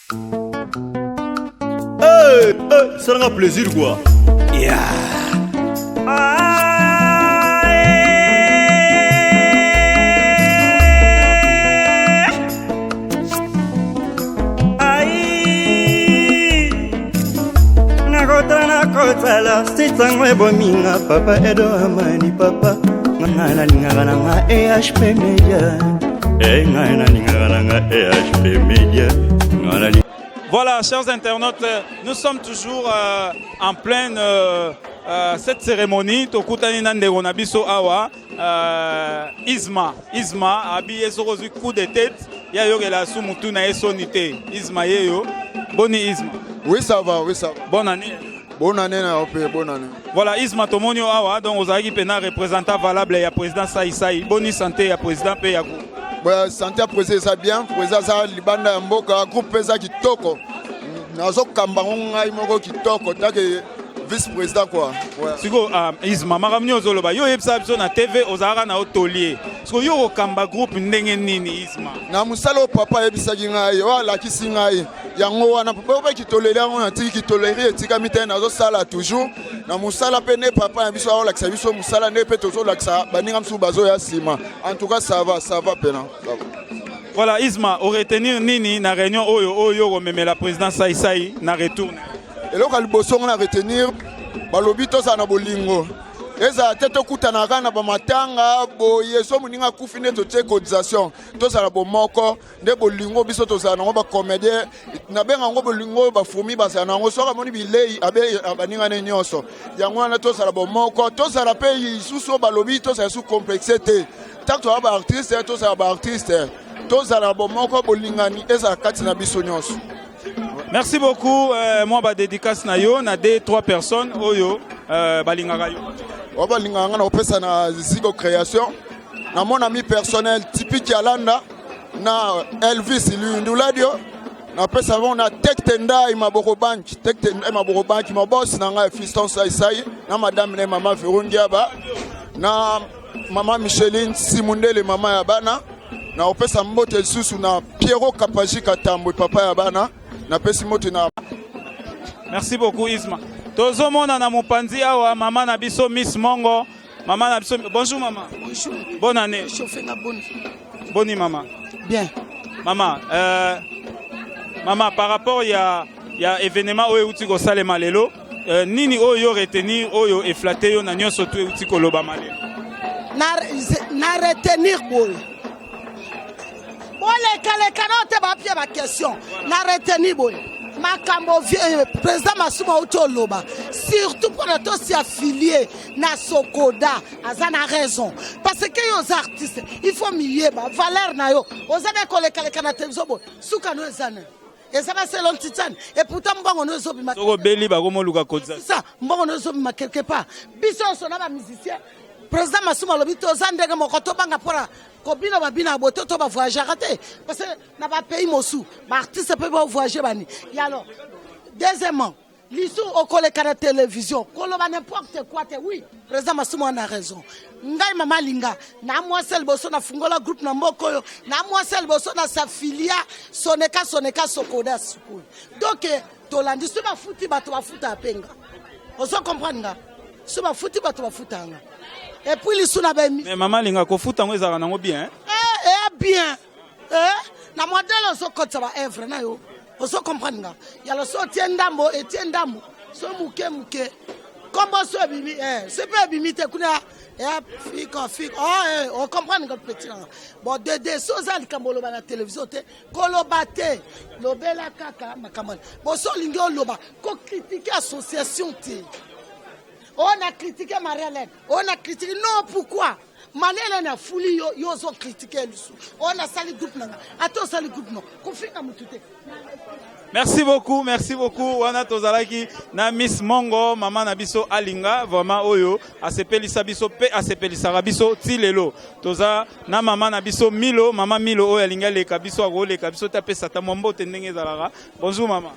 Ça sera un plaisir quoi. Yeah. Nakotala sitangwe bominga papa edo amani papa ngana lingana nga EHP Media ngana lingana nga EHP Media ngana. Voilà, chers internautes, nous sommes toujours en pleine cette cérémonie. Tokutani nande gonabiso awa Isma abi esokozu coup de tête. Ya yo la sumutu na esonité. Isma yeyo. Boni Isma. Oui ça va, oui ça va. Bonne année. Bonne année na opé, bonne année. Voilà, Isma Tomonio awa donc ozaki pena représentant valable ya président Saï. Boni santé ya président pe ya go. Ouais, santé à président ça bien, président ça libanda ya mboka groupe pesa kitoko. Nazo kamba ngai moko kitoko take vice président quoi. Ouais. Siko Isma makamni ozoloba yo yebisa biso na TV ozaka na otolier. Siko yo kamba groupe ndenge nini Isma? Na musalo papa yebisa ngai wala kisi ngai. Yango wana papa kitolele yango na tiki kitolere etika mitaine nazo sala toujours. Na musala pene papa ya biso aola kisa biso musala ne pe tozo lakisa baninga msu bazo ya sima. En tout cas ça va pena. Voilà Isma, au retenir nini na réunion oyo mais la présidence Saï na retourne. Et là liboso na retenir balobi to sana bolingo. Eza tete kutana kana ba matanga boye so muninga kufine to te cotisation. To sana bomoko nde bolingo biso to sana ba comédien na benga ngo bolingo ba fumi ba sana ngo soka moni bilei abe abaninga ne nyonso. Yango na to sana bomoko to sana pe isuso balobi to sana su complexité. Tant to ba artiste to sana ba artiste. Merci beaucoup. Moi, je dédicace na yo, na des 3 personnes. Oyo, balingaka yo. Balingaka na opesa na Zigo Création. Na mon ami personnel typique Yalanda, na Elvis Lunduladio. Na pesa na Tektenda Imaboro Bank, Tektenda Imaboro Bank, ma boss na nga Fiston Saï, na madame ne maman Verungiaba, na maman Micheline Simundele maman Yabana. Na opesa mbote susu na Piero Kapaji Katambo papa ya bana na pesi mote na. Merci beaucoup Isma. Tozo mona na mopanzi awa mama na biso Miss Mongo. Mama na biso bonjour maman. Bonjour. Bonne année. Chauffeur na bonne. Boni maman. Bien. Maman maman par rapport ya événement oyo uti ko salema lelo nini oyo retenir oyo eflater yo na nyonso tu uti ko loba malé. Na retenir boy. Les canotes va ma question. Na retenir boy. Makambo président Masuma Utoloba. Surtout pour notre si affilié na Sokoda, azana raison. Parce que les artistes, il faut mieux valeur na yo. Ozana koleka les canotes zobo. Suka no ezana. Ezana c'est l'antitane. Et pourtant mbongo no zobi ma. Soko beli ba gomo luka kodza. Ça, mbongo no zobi ma quelque part. Biso so na ba musicien. Président Masuma Lobito Zandega Mokoto Banga Pora, Kobino Babina Bototo va voyager raté. Parce que n'a pas pays Mossou, l'artiste peut pas voyager. Et alors, deuxièmement, l'issue au collègue à la télévision, Koloba n'importe quoi, oui, président Masuma a raison. Ngai Mama Linga, na moi seul bosso na fungola groupe na Mokoyo, na moi seul bosso na sa filia, Soneka Sokoda Sukul. Donc, Tolandi, ce ma fouti, bato va fouta à penga. On se comprend, ce ma fouti, bato va fouta à. Et puis les sous mais maman linga ko futa ngo ezaka nango bien. Bien. Na modèle so ko tsaba evre na yo. On se comprendre nga. Ya lo so tiendambo et tiendambo. So muke. Kombo so bimi c'est pas bimi te kuna fika. On comprend nga petit là. Bon de so zali kambolo ba na télévision te kolobate lobela kaka makamana. Bon so lingi loba ko critiquer association te. On a critiqué Marie-Hélène. On a critiqué. Non, pourquoi? Marie-Hélène a fouli, ils ont critiqué. On a sali groupe. Attends, sali groupe. Merci beaucoup. On a tozalaki na Miss Mongo, maman Nabiso Alinga, vraiment oyo, asepelisa biso pe asepelisa rabiso tilelo. Toza na maman Nabiso Milo, maman Milo oyo alinga le kabiso ago le kabiso tape sata mombo tendenge zalara. Bonjour maman.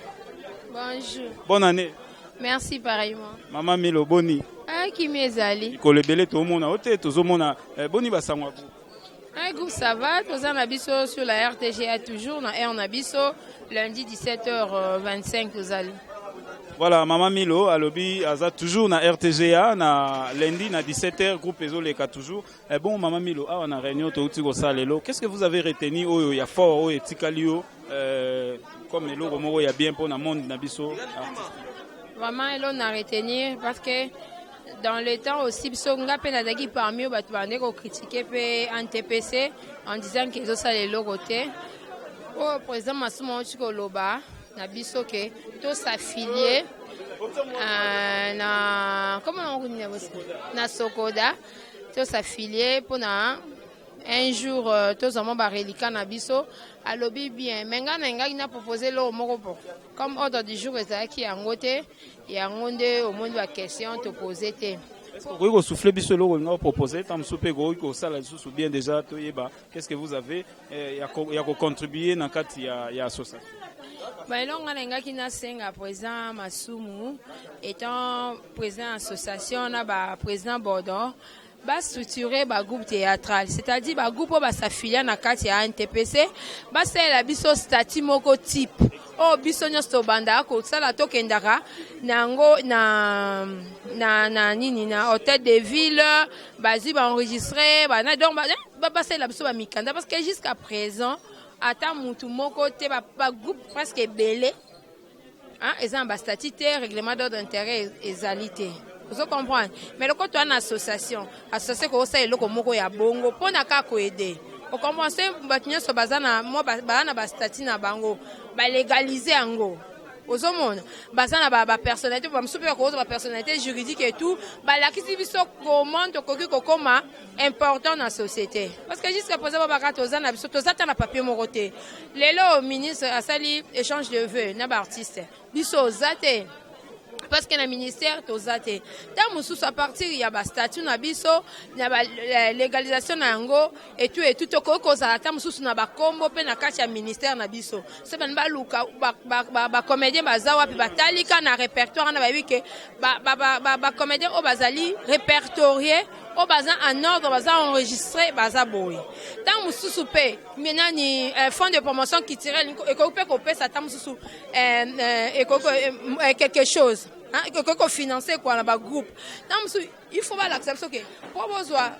Bonjour. Bonne année. Merci pareillement. Maman Milo Boni. Ah, qui m'est allé. Kolebele to mona ote to zo mona boni basangwa. Un groupe ça va, tous en abisso sur la RTGA toujours, on abisso lundi 17h25 vous allez. Voilà, Maman Milo, alobi, aza toujours na RTGA, na lundi na 17h, groupe Ezoleka toujours. Et bon, Maman Milo, on a réunion to uti go salelo. Qu'est-ce que vous avez retenu au ya fort au etikalio comme le romoro ya bien pour na monde na biso. Vraiment, on a retenu parce que dans le temps aussi, Bisonga Penadagi parmi eux, Batouane ont critiqué en TPC en disant qu'ils ont ça les logotés. Au président Massimo Chikoloba, Nabiso que tous s'affiliés na comment on dit na Sokoda, tous s'affiliés pour un jour tous en mode reliquat Nabiso à lobby bien. Menga il a proposé le morobo comme ordre du jour qui a ngoté et a ngondé au monde la question te poser te. Oui, vous soufflez biso lo on a proposé tam soupe go ko sala sous bien déjà to yeba. Qu'est-ce que vous avez ya contribuer dans kati ya association? Bah là on a nga qui na senga président Masumu étant président association na ba président Bordeaux. Ba structurer ba groupe théâtral, c'est-à-dire ba groupe ba s'affilier na kati ya NTPC, ba c'est la biso statut moko type. Oh biso nyosto banda ko sala to kendaka nango na nini na hôtel de ville, bazi ba enregistrer, ba na donc ba c'est la biso ba mikanda parce que jusqu'à présent ata mutu moko te ba groupe presque belé. Hein, ils ont ba statut règlement d'ordre d'intérêt ezalité. Vous comprenez? Mais le côté en association que ça est le komoko ya bongo pour na ka ko aider. Vous comprenez? Batinyo so bazana mo bana ba statut na bango, ba légaliser ango. Aux hommes, bazana ba personnalité, ba super cause ba personnalité juridique et tout, ba la kisi biso comment to koki kokoma important dans la société. Parce que jusqu'à présent ba ka tozana biso tozata na papier moroté. Lelo ministre a sali échange de vœux na ba artiste. Biso zate parce que le ministère tozate tant mususu à partir ya ba statut na biso na ba légalisation na ngo et tout to ko za tant mususu na ba kombo pe na kati ya ministère na biso se ben ba luka ba comédien bazawa pe batalika na répertoire na ba wike ba comédien o bazali répertorié o baza en ordre baza enregistré baza boy tant mususu pe menani fonds de promotion qui tirait et ko pe ko pesa tant mususu quelque chose. Hein, que financer quoi là-bas groupe. Donc il faut pas l'accepter que pour besoin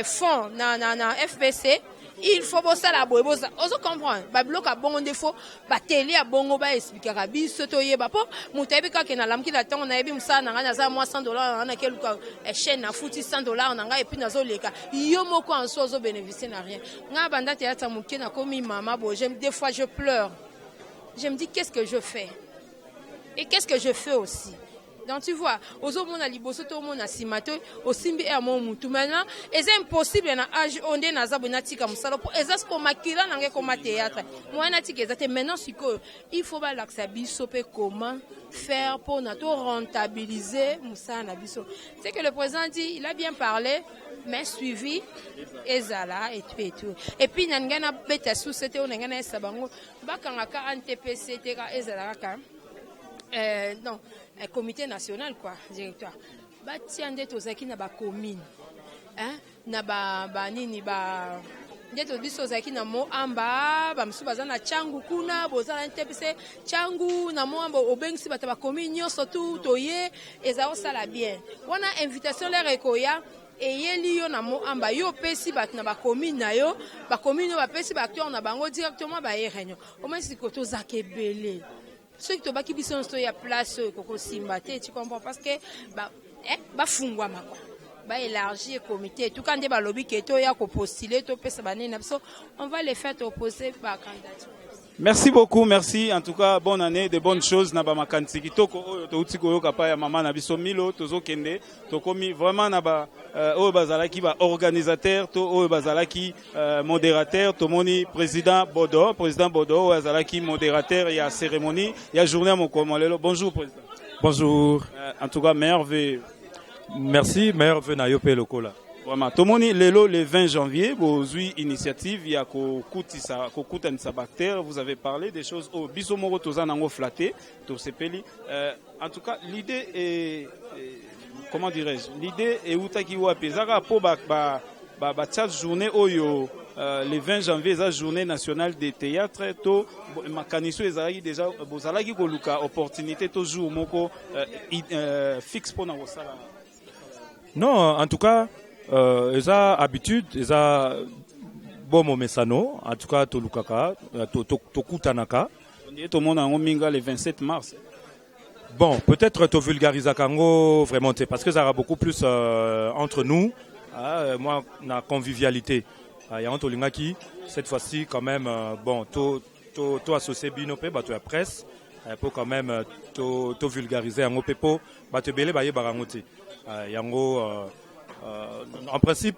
fonds na FPC il faut bosser la boy bossa. On comprend. Ba bloc a bon défaut, ba télé a bon ba expliquer ka biso to yeba po mutabi ka na lamki la temps na yebi musa na ngana za moi $100 na quel chaîne na fouti $100 na nga et puis na zo leka. Yo moko en soi zo bénéficier na rien. Nga banda théâtre muke na komi mama bo j'aime des fois je pleure. Je me dis qu'est-ce que je fais? Et qu'est-ce que je fais aussi? Donc tu vois, aux hommes on a liboso tout le monde a simato, au simbi et à mon moutou maintenant, et c'est impossible na âge on est na zabonati comme ça pour ezas ko makila na comme théâtre. Moi na tika ezate maintenant il faut ba laksabi sope comment faire pour na to rentabiliser musa na biso. C'est que le président dit, il a bien parlé mais suivi ezala et tout. Et puis nangana beta sous c'était on ngana sabango bakanga ka NTPC te ka ezala ka non, un comité national quoi, directeur. Batiande tozaki na ba commune. Hein? Na ba nini ba ndeto biso zaki na mo amba ba msu bazana changu kuna bozana NTPC changu na mo amba obengisi bata ba commune nyonso tout toye ezao sala bien. Wana invitation les rekoya et yeli yo na mo amba yo pesi bat na ba commune na yo ba commune ba pesi ba acteur na bango directement ba réunion. Au moins si koto zakebele. Ceux qui tobaki biso sto ya place koko simbate tu comprends parce que ba fungwa makwa ba élargir comité tout quand des ba lobby que to ya ko postuler to pesa banene biso on va les faire opposer par candidature. Merci beaucoup, merci. En tout cas, bonne année, de bonnes choses. Naba makanti kitoko to utiko yo kapa ya mama na biso Milo tozo kende to komi vraiment naba o bazalaki ba organisateur to o bazalaki modérateur to moni président Bodo bazalaki modérateur ya cérémonie ya journée mokomolelo. Bonjour président. Bonjour. En tout cas, meilleur vœu. Merci, meilleur vœu na yope lokola. Vraiment. Tomoni lelo le 20 janvier, vos initiatives, il y a kokutanisa bactère. Vous avez parlé des choses au bisomoro tozanango flatté, to sepeli. En tout cas, l'idée est comment dirais-je? L'idée est utaki wapi. Zaka po ba chaque journée le 20 janvier la journée nationale des théâtres to makaniso ezalaki déjà bozalaki koluka opportunité to jour moko fixe pour na kosala. Non, en tout cas, ils ont habitude, ils ont bon momesano, en tout cas, tolukaka, tokutanaka. Tout le monde a minga le 27 mars. Bon, peut-être to vulgarisa kango vraiment, parce que ça aura beaucoup plus entre nous. Moi, la convivialité. Il y a un qui, cette fois-ci, quand même, bon, to associé binope, bah, tu as presse, pour quand même, to vulgariser en opepo, bah, tu belé, bah, y barangote. En principe,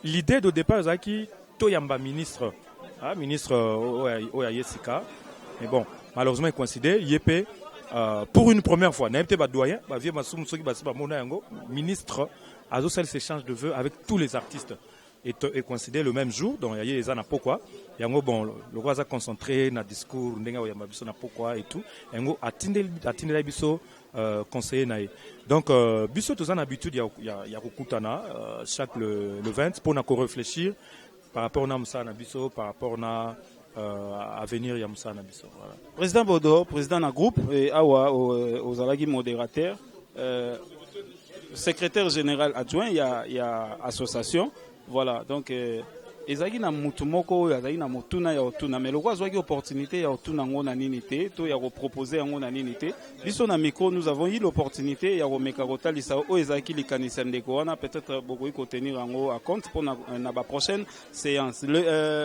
l'idée de départ, c'est que to yamba ministre, ministre Oyayesika, mais bon, malheureusement, il coïncide, yépé, pour une première fois, n'importe pas doyen, bah, vieux Massoum Soki Basiba Mona Yango, ministre, a aussi s'échange de vœux avec tous les artistes. Et coïncider le même jour, donc il y a les ana pourquoi, yango bon le roi a concentré na discours ndenga ya mabiso na pourquoi et tout, yango atinde biso conseiller nae. Donc biso tous en habitude ya kokutana chaque le 20 pour na ko réfléchir par rapport na musa na biso, par rapport na avenir ya musa na biso. Voilà. Président Bodo, président na groupe et awa aux alagi modérateur, secrétaire général adjoint, il y a association. Voilà, donc ezaki na mutu moko ezaki na mutuna ya otuna mais lokwa zwaki opportunité ya otuna ngo na nini te to ya proposer ngo na nini te biso na micro nous avons eu l'opportunité ya komeka kotalisa o ezaki likanisa ndeko wana peut-être beaucoup ko tenir ngo à compte pour na ba prochaine séance.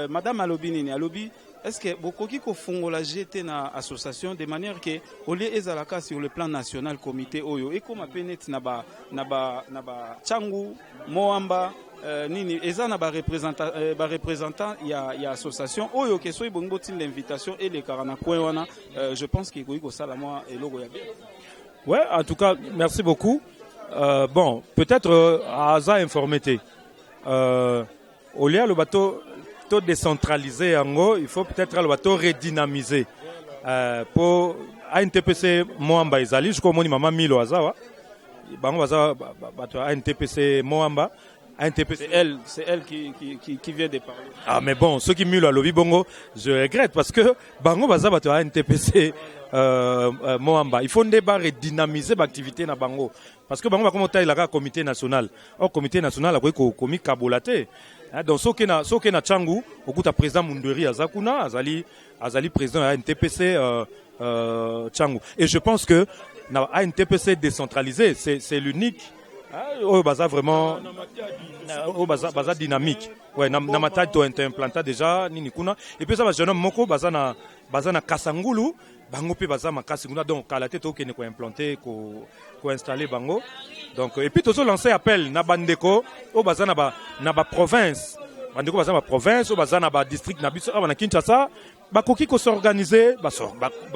Madame Alobini Alobi, est-ce que bokoki ko fongola GT na association de manière que au lieu ezalaka sur le plan national comité oyo et comme penet na ba changu moamba nini eza na ba représentant ya association oyo ke soy bongo tin l'invitation et les karana coin wana je pense que ko sala moi et logo ya bien. Ouais, en tout cas, merci beaucoup. Bon, peut-être Aza informé. Au lieu le bateau décentralisé en gros, il faut peut-être le bateau redynamiser pour ANTPC Moamba Izali jusqu'au moni maman Milo Azawa. Bango Azawa bateau ANTPC Moamba. C'est elle qui vient de parler. Ah mais bon, ceux qui Milo à Lobi Bongo, je regrette parce que Bango Azawa bateau ANTPC Moamba. Il faut redynamiser l'activité na Bango parce que Bango va commenter la comité national. Au comité national a komi kabolaté. Donc ce qui na changu okuta président Munderi Azakuna azali président à NTPC changu et je pense que na NTPC décentralisé c'est l'unique au baza vraiment au baza dynamique ouais na matadi to implanté déjà nini kuna et puis ça va jeune homme moko baza na Kasangulu bango pe baza makasi kuna donc kala te to kene ko implanter ko installer bango. Donc, et puis, tous lancé appel na bandeko au baza na ba province. Bandeko baza na province, au baza na ba district na biso na Kinshasa, ba koki ko s'organiser, ba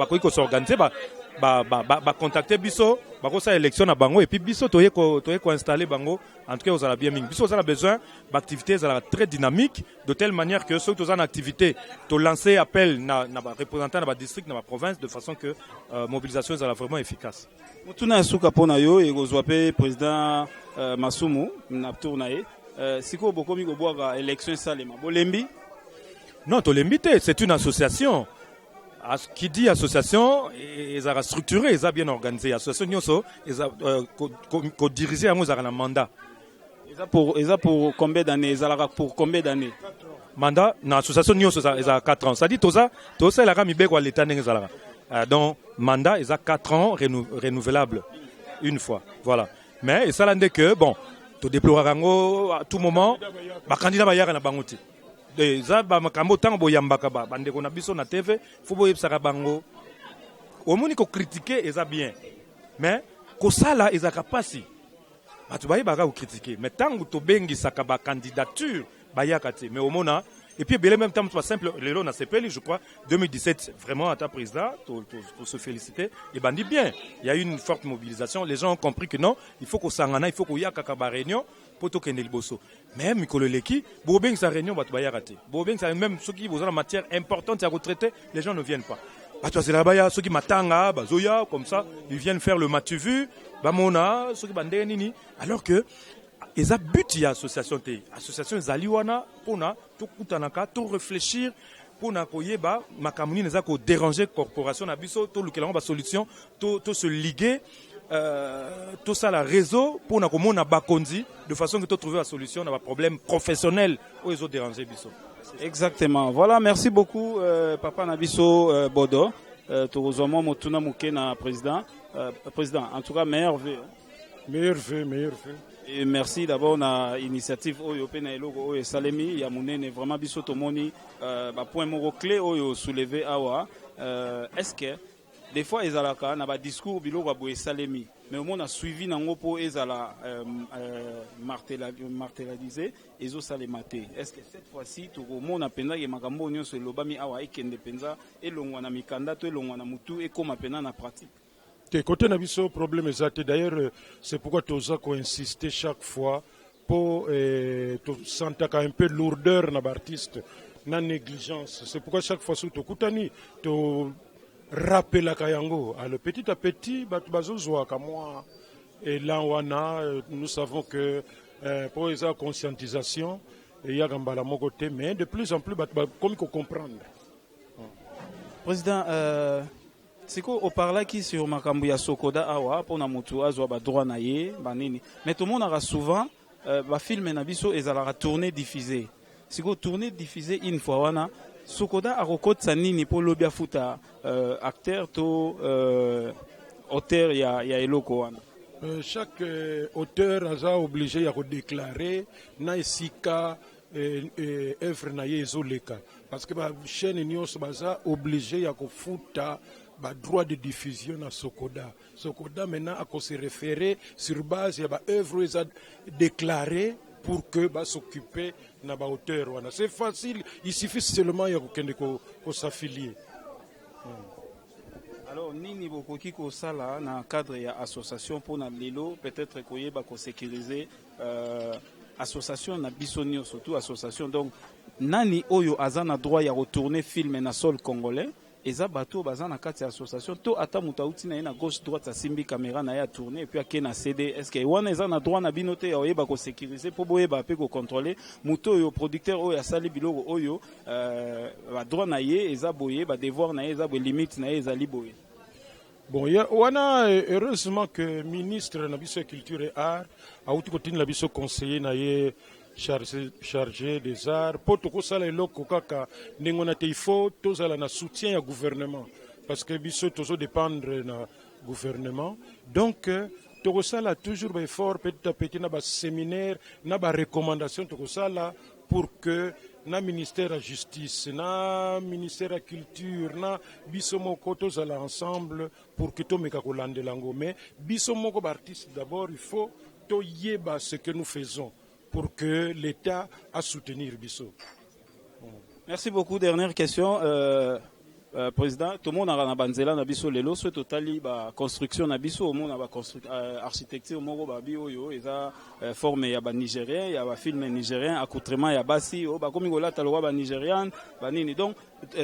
koki ko s'organiser, ba contacter biso, ba ko sa élection na bango et puis biso toye ko installer bango. En tout cas, vous avez bien mis. Biso vous avez besoin d'activités très dynamiques de telle manière que ceux qui ont activité, to lancer appel na représentant na ba district na ba province de façon que mobilisation sera vraiment efficace. Mutuna suka pona yo et gozwape président Masumu na tournaye siko bokomi ko boga élection salema bolembi. Non, tolembi te, c'est une association. Qui dit association, ils ont structuré, ils ont bien organisé. Association nyoso, ils ont dirigé à un mandat. Ils ont pour combien d'années? Ils ont pour combien d'années? Mandat, dans l'association nyoso, ils ont 4 ans. Ça dit, toza, il a mis quoi l'état n'engala. Donc, mandat, ils ont 4 ans renouvelable une fois. Voilà. Mais, ça l'a dit que, bon, tu déploieras à tout moment, le candidat va y avoir un bangouti. Za ba makambo tango boyambaka ba bandeko na biso na TV faut boyebsaka bango omoni ko critiquer eza bien mais ko sala ezaka pasi batu bayebaka ko critiquer mais tango to bengisaka ba candidature bayaka te mais omona et puis belé même temps pas simple lelo na CPL je crois 2017 vraiment à ta président pour se féliciter et bandi bien il y a eu une forte mobilisation les gens ont compris que non il faut ko sangana il faut ko yaka ka ba réunion poto kendel boso même Mikolo Leki bobeng sa réunion batu bayaka te bobeng sa même ceux qui besoin de matière importante à retraiter les gens ne viennent pas batu c'est là baya ceux qui matanga bazoya comme ça ils viennent faire le matu vu bamona ceux qui bande nini alors que eza but ya association te. Association ezali wana pona to kutanaka to réfléchir pona koyeba makambo nini eza ko déranger corporation na biso to lukelango ba solution to se liguer tout ça la réseau pour na komona bakonzi de façon que tu trouver la solution à un problème professionnel où ils ont dérangé biso. Exactement. Voilà, merci beaucoup papa Nabiso Bodo. Tozoma motuna muke na président. Président, en tout cas meilleur vœu. Meilleur vœu. Et merci d'abord na initiative oyo pe na eloko oyo salemi ya munene vraiment biso tomoni ba point moko clé oyo soulever awa est-ce que des fois ezalaka na ba discours biloko boye salemi mais au monde a suivi nango po ezala martelalisé ezo salemate. Est-ce que cette fois-ci tout le monde a penda ke makambo nyonso elobami awa ekende penza elongwa na mikanda to elongwa na mutu e koma pena na pratique? Côté Nabiso, problème exact. D'ailleurs, c'est pourquoi Toza a insisté chaque fois pour sentir un peu de lourdeur dans l'artiste, dans la négligence. C'est pourquoi chaque fois, surtout, tu rappelles la Kayango. Alors, petit à petit, et là, nous savons que pour les conscientisation, il y a un côté, mais de plus en plus, comme il faut comprendre. Président, c'est qu'on parle qui sur makambu ya Sokoda awa pour na mutu azwa ba droit na ye banini mais tout le monde a souvent ba film na biso ezala tourner diffusé c'est qu'on tourner diffusé une fois wana Sokoda a rekota nini pour lobia futa acteur to auteur ya eloko wana. Chaque auteur a obligé à déclarer na esika œuvre na ye ezoleka parce que ba chaîne nyonso baza obligé à futa droit de diffusion à Sokoda. Sokoda maintenant a se référer sur base de l'œuvre déclarée pour que s'occuper de l'auteur. C'est facile, il suffit seulement de s'affilier. Alors, nini bokoki ko sala na cadre ya association pour na lelo peut-être koyeba ko sécuriser association na bisonio surtout association donc nani oyo azana droit ya retourner film na sol congolais. Eza bato baza na kati association to ata mutauti na gauche droite asimbi caméra na ya tourner et puis akena CD est-ce que wana eza na droit na binote ya oyeba ko sécuriser po boyeba pe ko contrôler muto yo producteur oyo asali biloko oyo ba droit na ye eza boye ba devoir na ye eza bo limite na ye eza liboye. Bon wana heureusement que ministre na biso culture et art a outi kotini la biso conseiller na ye chargé des arts pour tout ça les locaux kaka n'engona te il faut tous à la soutien au gouvernement parce que biso toujours dépendre na gouvernement donc tout ça là toujours effort petit à petit na ba séminaire na ba recommandation tout ça là pour que na ministère de la justice na ministère de la culture na biso moko tous à ensemble pour que to meka kolande lango mais biso moko ba artiste d'abord il faut to yeba ce que nous faisons pour que l'État a soutenir Bisso. Merci beaucoup. Dernière question, Président. Tout le monde a un banzela na Bisso lelo, soit totali ba construction na Bisso, au monde a ba architecture moko ba bio yo, eza forme ya ba Nigérien, ya ba film nigérien, accoutrement ya basi, ba komi gola talowa ba Nigérian, ba nini. Donc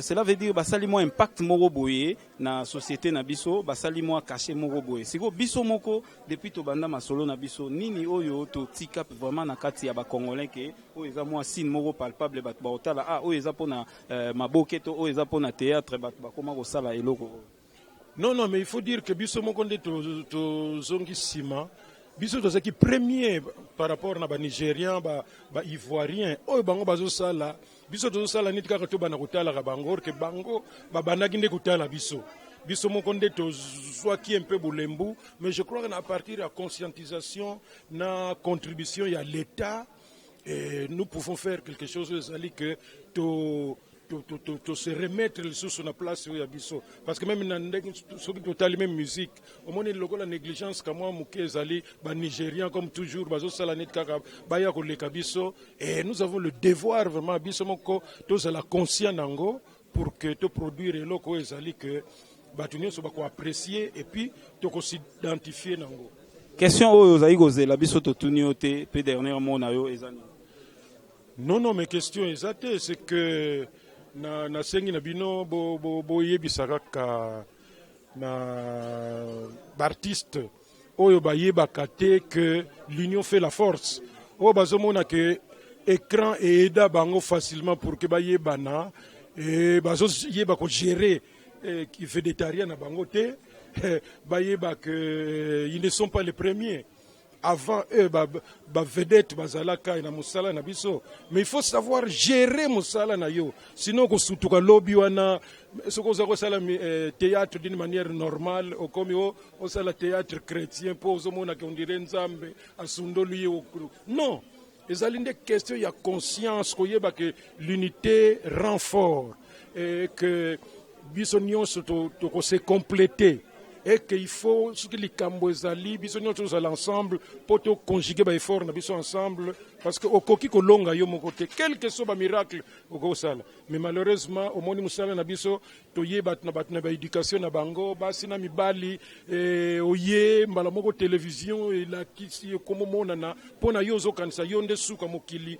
cela veut dire basali mo impact moko boye na société na Bisso, basali mo caché moko boye. Siko Bisso moko depuis to banda masolo na Bisso nini oyo to tika vraiment na kati ya ba congolais ke o eza mo signe moko palpable ba otala o eza pona maboketo o eza pona théâtre ba koma ko sala eloko. Non mais il faut dire que Bisso moko nde to zongi sima Bisso to zaki premier par rapport na ba Nigérian ba Ivoirien oyo bango bazo sala biso to sala nit kaka to bana kotala ka bango ke bango ba banaki nde kotala biso moko nde to zwaki un peu bolembu mais je crois qu'à partir de la conscientisation na contribution ya l'État nous pouvons faire quelque chose de que to se remettre les choses sur la place où il y a biso parce que même dans même musique au moins la négligence comme moi muke ezali ba Nigériens comme toujours bazo sala net kaka ba ya ko leka biso et nous avons le devoir vraiment biso moko to la conscient nango pour que to produire eloko ezali que batunyo so ba ko apprécier et puis to ko s'identifier nango. Question oyo zayi gozela biso to tunio te pe dernièrement na yo ezani. Non mes questions exactes c'est que na sengi na bino bo yebisaka ka na artiste oyo ba yebaka te que l'union fait la force o bazomona que écran et aida bango facilement pour que bayebana et bazo yeba ko gérer qui végétarien na bango te bayeba que ils ne sont pas les premiers. Avant eux, vedette bazalaka na musala na biso, mais il faut savoir gérer musala na yo, sinon ko sutuka lobby wana soko za ko sala théâtre d'une manière normale au comme au sala théâtre chrétien pour ozomona que on dirait nzambe asundo lui au non. Les alinde question il y a conscience koyeba que l'unité rend fort et que biso nyonso to ko se compléter. Et qu'il faut ce que les Cambouezali, bisogno tous à l'ensemble, pour te conjuguer par effort, nous sommes ensemble, parce que au coquille que longa yo mon côté, quel que soit le miracle au Gossal. Mais malheureusement, au monde musala na biso, toye bat na éducation na bango, basina mi bali, oye, malamoko télévision, et la kisi comme mon na, pona yozo kansa yonde suka mokili,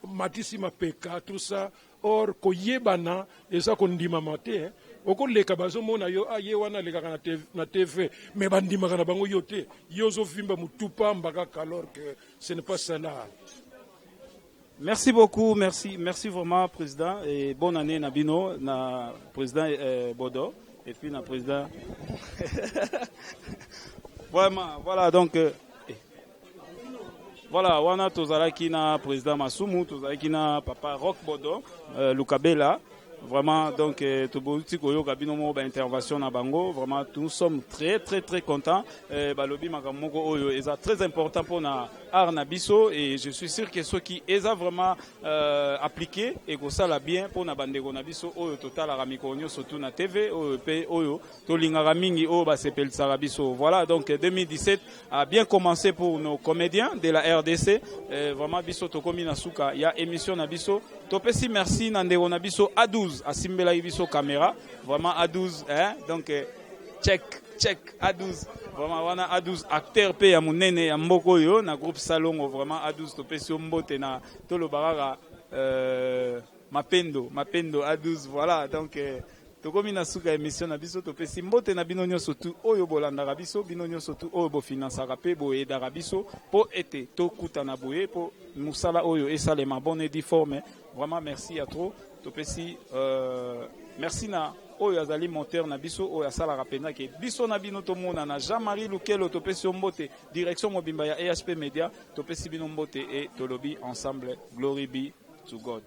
matisi ma peka, tout ça. Or koyebana eza kondima mate okoleka bazomona yo aye wana lekaka na TV mais bandimaka na bango yo te yozo vimba mutupa mbaka alors que ce n'est pas cela. Merci beaucoup, merci vraiment président et bonne année Nabino na président Bodo et puis na président vraiment voilà donc voilà, wana tozalaki na président Masumu, tozalaki na papa Rock Bodo, Lukabela. Vraiment, donc, Tobouti Koyo Kabino Mo intervention na Bango. Vraiment, nous sommes très contents. Balobi Makamoko Oyo est très important pour na Arnabiso et je suis sûr que ceux qui est vraiment appliqué et que ça l'a bien pour na Bandego Nabiso Oyo total Aramikonyo surtout na TV Oyo Tolinga Mingi Oyo Basepel Sarabiso. Voilà, donc 2017 a bien commencé pour nos comédiens de la RDC. Vraiment, Biso Tokomi Nasuka, il y a émission Nabiso. Topesi merci Nandego Nabiso A12. À Simbela Ibiso caméra, vraiment A12, hein? Donc check A12, vraiment wana A12 acteur pe ya munene ya mboko yo na groupe Salongo, vraiment A12 to pesio mbote na tolo barara mapendo A12, voilà donc tokomi na suka émission na biso to pesi mbote na bino nyonso tu oyo bolanda biso bino nyonso tu oyo bo financera pe bo aidera biso po ete to kuta na boye po musala oyo esalema bonne difforme. Vraiment merci à trop. Topesi merci na oyo azali monteur na biso oyo asala rapena ke biso na bino to mona na Jean-Marie Lukelo topesi mbote direction mobimba ya EHP Media topesi bino mbote et tolobi ensemble glory be to God.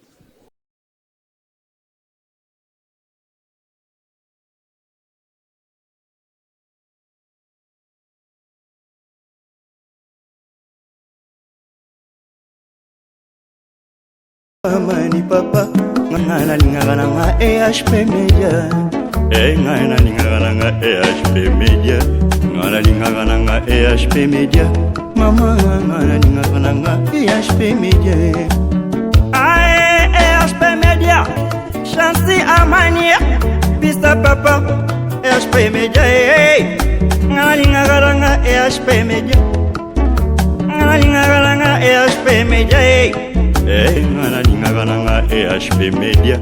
Amani papa ngana lingana nga EHP Media ngana lingana nga EHP Media ngana lingana nga EHP Media mama ngana lingana nga EHP Media EHP Media chansi amani pista papa EHP Media ngana lingana nga EHP Media ngana lingana nga EHP Media ngana lingana nga EHP Media